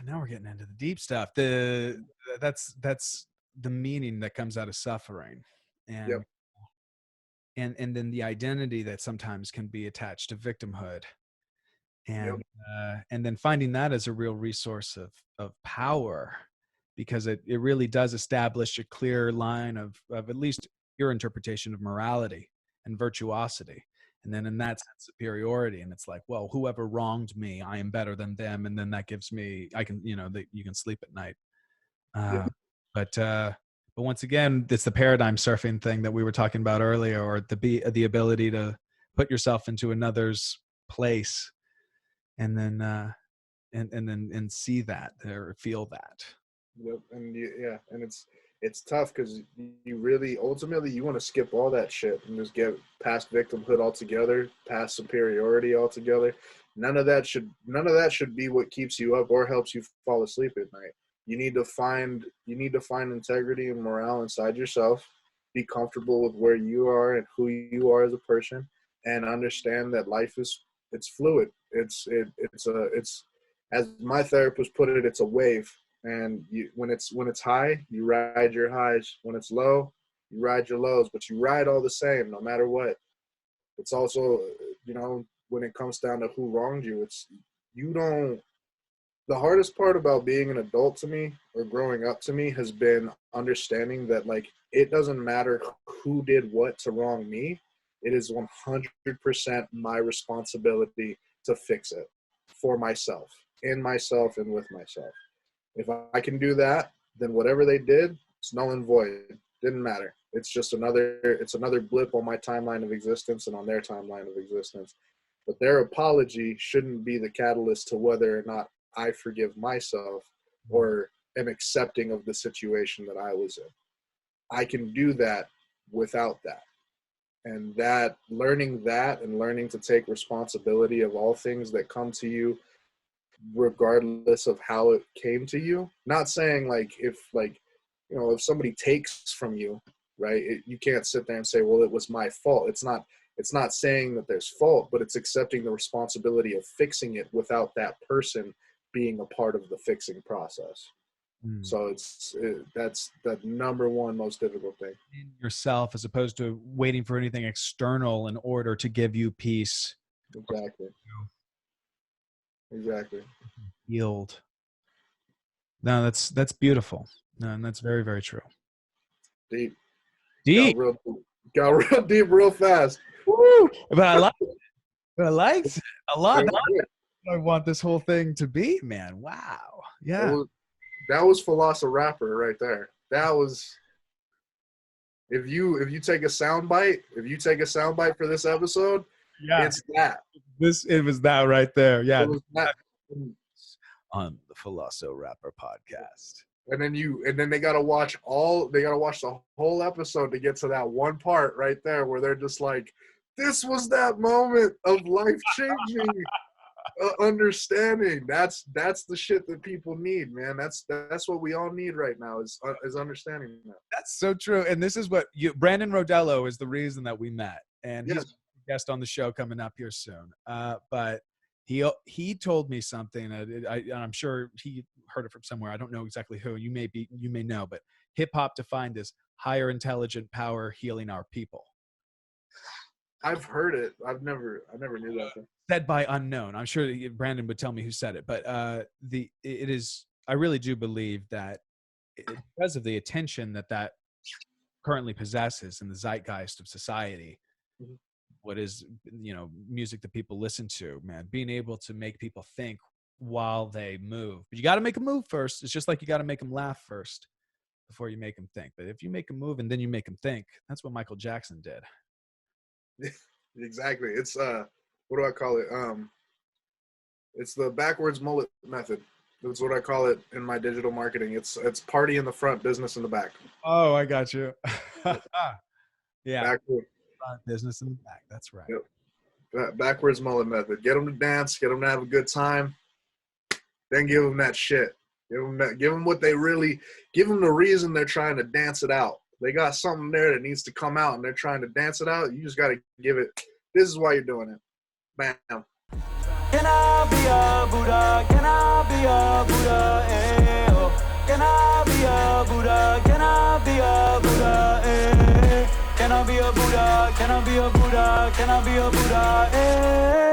now we're getting into the deep stuff. That's the meaning that comes out of suffering, and Yep. and then the identity that sometimes can be attached to victimhood, Yep. and then finding that as a real resource of power, because it really does establish a clear line of at least your interpretation of morality and virtuosity. And then in that sense, superiority. And it's like, well, whoever wronged me, I am better than them. And then that gives me, I can, that you can sleep at night. Yeah. But once again, it's the paradigm surfing thing that we were talking about earlier, or the ability to put yourself into another's place, and then and see that or feel that. Yep. And and it's tough because you really ultimately you want to skip all that shit and just get past victimhood altogether, past superiority altogether. None of that should be what keeps you up or helps you fall asleep at night. You need to find integrity and morale inside yourself. Be comfortable with where you are and who you are as a person, and understand that life it's fluid. It's as my therapist put it, it's a wave. And when it's high, you ride your highs. When it's low, you ride your lows. But you ride all the same, no matter what. It's also, when it comes down to who wronged you, the hardest part about being an adult to me, or growing up to me, has been understanding that, like, it doesn't matter who did what to wrong me. It is 100% my responsibility to fix it for myself, in myself, and with myself. If I can do that, then whatever they did, it's null and void. Didn't matter. It's another blip on my timeline of existence and on their timeline of existence. But their apology shouldn't be the catalyst to whether or not I forgive myself or am accepting of the situation that I was in. I can do that without that. And that learning to take responsibility of all things that come to you, regardless of how it came to you. Not saying if somebody takes from you, right? You can't sit there and say, well, it was my fault. It's not saying that there's fault, but it's accepting the responsibility of fixing it without that person being a part of the fixing process. So that's the number one most difficult thing. In yourself, as opposed to waiting for anything external in order to give you peace. Exactly. Yield. No, that's beautiful. No, and that's very, very true. Deep. Got real deep real fast. Woo! But I liked it a lot. I want this whole thing to be, man. Wow. Yeah. That was Philoso-Rapper right there. That was, if you take a soundbite for this episode, it's that. It was that right there. Yeah. It was that. On the Philoso-Rapper podcast. And then they gotta watch the whole episode to get to that one part right there where they're just like, this was that moment of life-changing understanding. That's the shit that people need, man. That's what we all need right now is understanding that. That's so true. And this is what Brandon Rodello is the reason that we met, and he's a guest on the show coming up here soon. But he told me something, I'm sure he heard it from somewhere. I don't know exactly who. You may know, but hip hop defined as higher intelligent power healing our people. I've heard it. I never knew that thing. Said by unknown. I'm sure Brandon would tell me who said it, but it is. I really do believe that because of the attention that currently possesses in the zeitgeist of society, what is music that people listen to, man, being able to make people think while they move. But you got to make them move first. It's just like you got to make them laugh first before you make them think. But if you make them move and then you make them think, that's what Michael Jackson did. Exactly. It's what do I call it? It's the backwards mullet method. That's what I call it in my digital marketing. It's party in the front, business in the back. Oh, I got you. Yeah. Backwards. Business in the back. That's right. Yep. Backwards mullet method. Get them to dance. Get them to have a good time. Then give them that shit. Give them what they really. Give them the reason they're trying to dance it out. They got something there that needs to come out, and they're trying to dance it out. You just got to give it. This is why you're doing it. Bam. Can I be a Buddha? Can I be a Buddha? Eh, oh. Can I be a Buddha? Can I be a Buddha? Eh. Can I be a Buddha? Can I be a Buddha? Can I be a Buddha? Eh.